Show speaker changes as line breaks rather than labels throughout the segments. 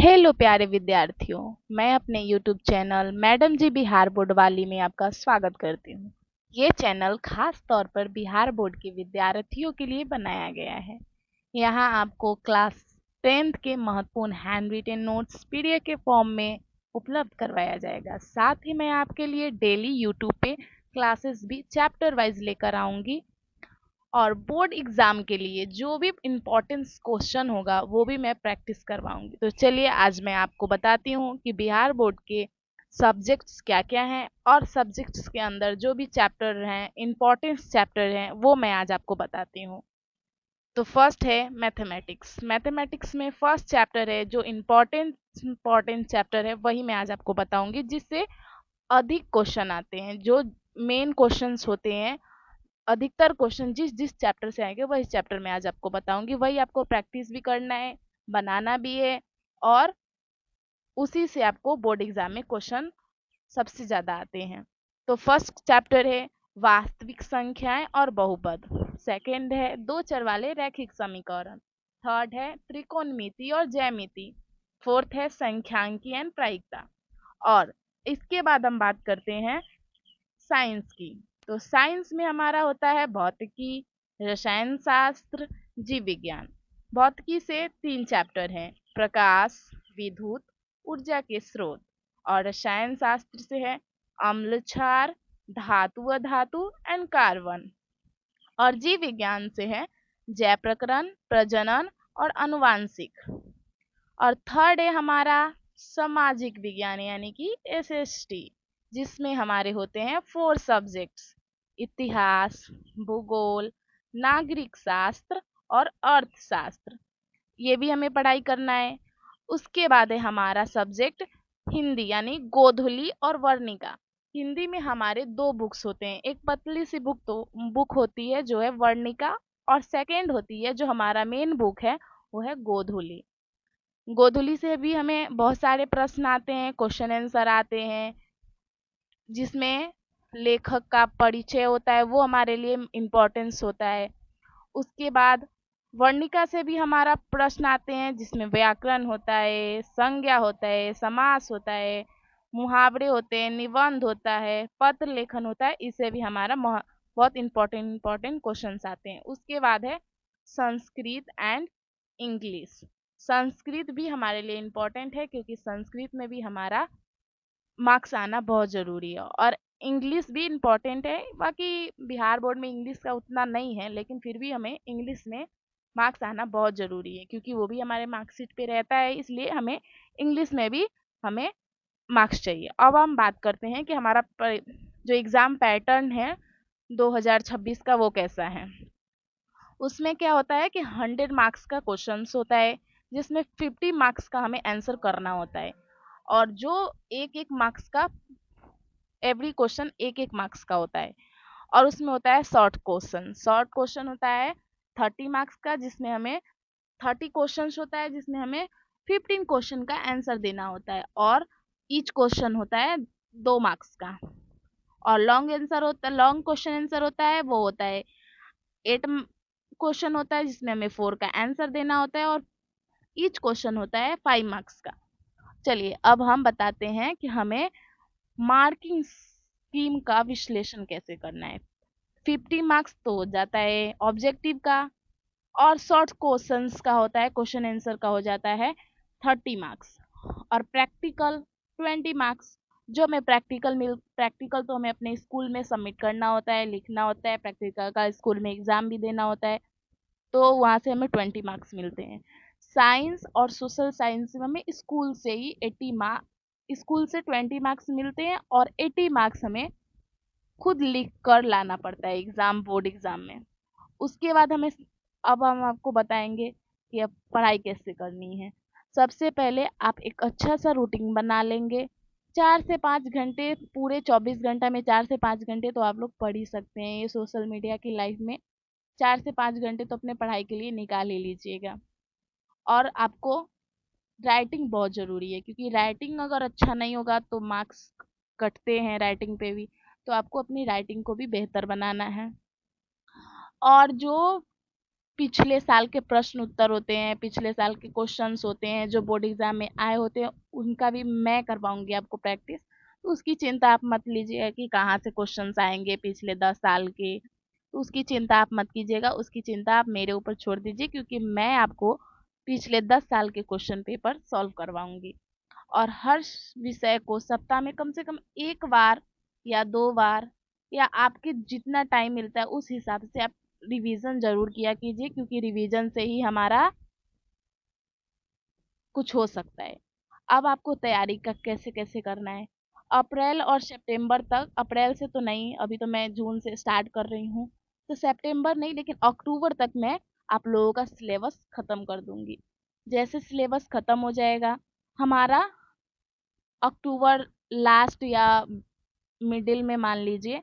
Hello प्यारे विद्यार्थियों। मैं अपने YouTube चैनल मैडम जी बिहार बोर्ड वाली में आपका स्वागत करती हूँ। ये चैनल खास तौर पर बिहार बोर्ड के विद्यार्थियों के लिए बनाया गया है। यहाँ आपको क्लास 10th के महत्वपूर्ण हैंड रिटेन नोट्स पीडीएफ के फॉर्म में उपलब्ध करवाया जाएगा। साथ ही मैं आपके लिए डेली YouTube पे क्लासेस भी चैप्टर वाइज लेकर आऊँगी और बोर्ड एग्जाम के लिए जो भी इम्पोर्टेंस क्वेश्चन होगा वो भी मैं प्रैक्टिस करवाऊंगी। तो चलिए आज मैं आपको बताती हूँ कि बिहार बोर्ड के सब्जेक्ट्स क्या क्या हैं और सब्जेक्ट्स के अंदर जो भी चैप्टर हैं, इम्पोर्टेंस चैप्टर हैं, वो मैं आज आपको बताती हूँ। तो फर्स्ट है मैथमेटिक्स। मैथमेटिक्स में फर्स्ट चैप्टर है जो इम्पोर्टेंट चैप्टर है, वही मैं आज आपको बताऊंगी, जिससे अधिक क्वेश्चन आते हैं। जो मेन क्वेश्चंस होते हैं, अधिकतर क्वेश्चन जिस जिस चैप्टर से आएंगे वही चैप्टर में आज आपको बताऊंगी। वही आपको प्रैक्टिस भी करना है, बनाना भी है, और उसी से आपको बोर्ड एग्जाम में क्वेश्चन सबसे ज्यादा आते हैं। तो फर्स्ट चैप्टर है वास्तविक संख्याएं और बहुपद। सेकंड है दो चर वाले रैखिक समीकरण। थर्ड है त्रिकोणमिति और ज्यामिति। फोर्थ है सांख्यिकी एंड प्रायिकता। और इसके बाद हम बात करते हैं साइंस की। तो साइंस में हमारा होता है भौतिकी, रसायन शास्त्र, जीव विज्ञान। भौतिकी से 3 चैप्टर हैं, प्रकाश, विद्युत, ऊर्जा के स्रोत। और रसायन शास्त्र से है अम्ल क्षार, धातु अधातु एंड कार्बन। और जीव विज्ञान से है जैव प्रकरण, प्रजनन और अनुवांशिक। और थर्ड है हमारा सामाजिक विज्ञान यानी कि एसएसटी, जिसमें हमारे होते हैं 4 सब्जेक्ट्स, इतिहास, भूगोल, नागरिक शास्त्र और अर्थशास्त्र। ये भी हमें पढ़ाई करना है। उसके बाद है हमारा सब्जेक्ट हिंदी यानी गोधुली और वर्णिका। हिंदी में हमारे 2 बुक्स होते हैं, एक पतली सी बुक होती है जो है वर्णिका, और सेकेंड होती है जो हमारा मेन बुक है वो है गोधुली। गोधुली से भी हमें बहुत सारे प्रश्न आते हैं, क्वेश्चन आंसर आते हैं, जिसमें लेखक का परिचय होता है, वो हमारे लिए इम्पोर्टेंस होता है। उसके बाद वर्णिका से भी हमारा प्रश्न आते हैं, जिसमें व्याकरण होता है, संज्ञा होता है, समास होता है, मुहावरे होते हैं, निबंध होता है, पत्र लेखन होता है। इससे भी हमारा बहुत इम्पोर्टेंट क्वेश्चंस आते हैं। उसके बाद है संस्कृत एंड इंग्लिश। संस्कृत भी हमारे लिए इम्पोर्टेंट है, क्योंकि संस्कृत में भी हमारा मार्क्स आना बहुत ज़रूरी है। और इंग्लिश भी इम्पोर्टेंट है। बाकी बिहार बोर्ड में इंग्लिश का उतना नहीं है, लेकिन फिर भी हमें इंग्लिश में मार्क्स आना बहुत ज़रूरी है, क्योंकि वो भी हमारे मार्कशीट पे रहता है, इसलिए हमें इंग्लिश में भी हमें मार्क्स चाहिए। अब हम बात करते हैं कि हमारा जो एग्ज़ाम पैटर्न है 2026 का वो कैसा है। उसमें क्या होता है कि 100 मार्क्स का क्वेश्चंस होता है, जिसमें 50 मार्क्स का हमें आंसर करना होता है। और जो एक एक मार्क्स का, एवरी क्वेश्चन एक एक मार्क्स का होता है। और उसमें होता है शॉर्ट क्वेश्चन। शॉर्ट क्वेश्चन होता है 30 मार्क्स का, जिसमें हमें 30 क्वेश्चन होता है, जिसमें हमें 15 क्वेश्चन का आंसर देना होता है। और ईच क्वेश्चन होता है 2 मार्क्स का। और लॉन्ग क्वेश्चन आंसर होता है, वो होता है 8 क्वेश्चन होता है, जिसमें हमें 4 का आंसर देना होता है। और ईच क्वेश्चन होता है 5 मार्क्स का। चलिए अब हम बताते हैं कि हमें मार्किंग स्कीम का विश्लेषण कैसे करना है। 50 मार्क्स तो हो जाता है ऑब्जेक्टिव का, और शॉर्ट क्वेश्चंस का होता है, क्वेश्चन आंसर का हो जाता है 30 मार्क्स। और प्रैक्टिकल 20 मार्क्स। जो हमें प्रैक्टिकल तो हमें अपने स्कूल में सबमिट करना होता है, लिखना होता है, प्रैक्टिकल का स्कूल में एग्जाम भी देना होता है, तो वहाँ से हमें 20 मार्क्स मिलते हैं। साइंस और सोशल साइंस में हमें स्कूल से ही 80 मार्क्स, स्कूल से 20 मार्क्स मिलते हैं, और 80 मार्क्स हमें खुद लिख कर लाना पड़ता है एग्जाम, बोर्ड एग्जाम में। उसके बाद अब हम आपको बताएंगे कि अब पढ़ाई कैसे करनी है। सबसे पहले आप एक अच्छा सा रूटीन बना लेंगे। 4 से 5 घंटे, पूरे 24 घंटा में 4 से 5 घंटे तो आप लोग पढ़ ही सकते हैं। ये सोशल मीडिया की लाइफ में 4 से 5 घंटे तो अपने पढ़ाई के लिए निकाल ही लीजिएगा। और आपको राइटिंग बहुत ज़रूरी है, क्योंकि राइटिंग अगर अच्छा नहीं होगा तो मार्क्स कटते हैं राइटिंग पे भी। तो आपको अपनी राइटिंग को भी बेहतर बनाना है। और जो पिछले साल के प्रश्न उत्तर होते हैं, पिछले साल के क्वेश्चंस होते हैं जो बोर्ड एग्जाम में आए होते हैं, उनका भी मैं करवाऊंगी आपको प्रैक्टिस। तो उसकी चिंता आप मत लीजिएगा कि कहाँ से क्वेश्चंस आएंगे पिछले 10 साल के, तो उसकी चिंता आप मत कीजिएगा, उसकी चिंता आप मेरे ऊपर छोड़ दीजिए, क्योंकि मैं आपको पिछले 10 साल के क्वेश्चन पेपर सॉल्व करवाऊंगी। और हर विषय को सप्ताह में कम से कम एक बार या 2 बार, या आपके जितना टाइम मिलता है उस हिसाब से आप रिवीजन जरूर किया कीजिए, क्योंकि रिवीजन से ही हमारा कुछ हो सकता है। अब आपको तैयारी का कैसे कैसे करना है। अप्रैल और सितंबर तक, अप्रैल से तो नहीं, अभी तो मैं जून से स्टार्ट कर रही हूँ, तो सितंबर नहीं लेकिन अक्टूबर तक मैं आप लोगों का सिलेबस खत्म कर दूंगी। जैसे सिलेबस खत्म हो जाएगा हमारा, अक्टूबर लास्ट या मिडिल में मान लीजिए,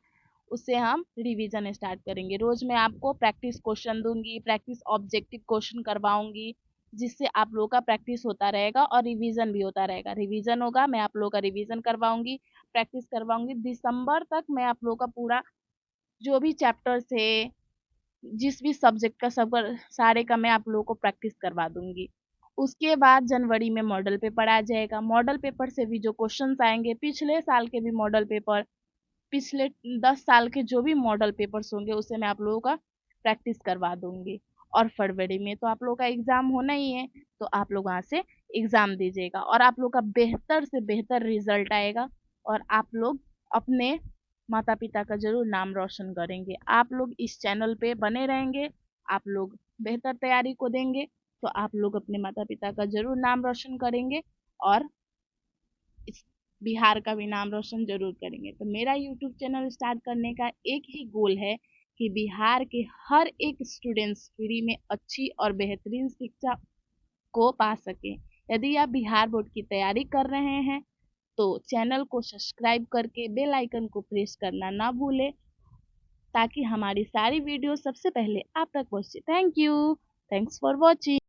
उससे हम रिवीजन स्टार्ट करेंगे। रोज मैं आपको प्रैक्टिस क्वेश्चन दूंगी, प्रैक्टिस ऑब्जेक्टिव क्वेश्चन करवाऊंगी, जिससे आप लोगों का प्रैक्टिस होता रहेगा और रिवीजन भी होता रहेगा। रिवीजन होगा, मैं आप लोगों का रिवीजन करवाऊंगी, प्रैक्टिस करवाऊंगी। दिसंबर तक मैं आप लोगों का पूरा जो भी चैप्टर्स है, जिस भी सब्जेक्ट का सब सारे का मैं आप लोगों को प्रैक्टिस करवा दूंगी। उसके बाद जनवरी में मॉडल पेपर आ जाएगा। मॉडल पेपर से भी जो क्वेश्चंस आएंगे, पिछले साल के भी मॉडल पेपर, पिछले 10 साल के जो भी मॉडल पेपर्स होंगे, उसे मैं आप लोगों का प्रैक्टिस करवा दूंगी। और फरवरी में तो आप लोगों का एग्जाम होना ही है, तो आप लोग वहां से एग्जाम दीजिएगा और आप लोग का बेहतर से बेहतर रिजल्ट आएगा, और आप लोग अपने माता पिता का जरूर नाम रोशन करेंगे। आप लोग इस चैनल पे बने रहेंगे, आप लोग बेहतर तैयारी को देंगे, तो आप लोग अपने माता पिता का जरूर नाम रोशन करेंगे, और इस बिहार का भी नाम रोशन जरूर करेंगे। तो मेरा यूट्यूब चैनल स्टार्ट करने का एक ही गोल है कि बिहार के हर एक स्टूडेंट्स फ्री में अच्छी और बेहतरीन शिक्षा को पा सके। यदि आप बिहार बोर्ड की तैयारी कर रहे हैं तो चैनल को सब्सक्राइब करके बेल आइकन को प्रेस करना ना भूलें, ताकि हमारी सारी वीडियो सबसे पहले आप तक पहुंचे। Thank you. Thanks for watching.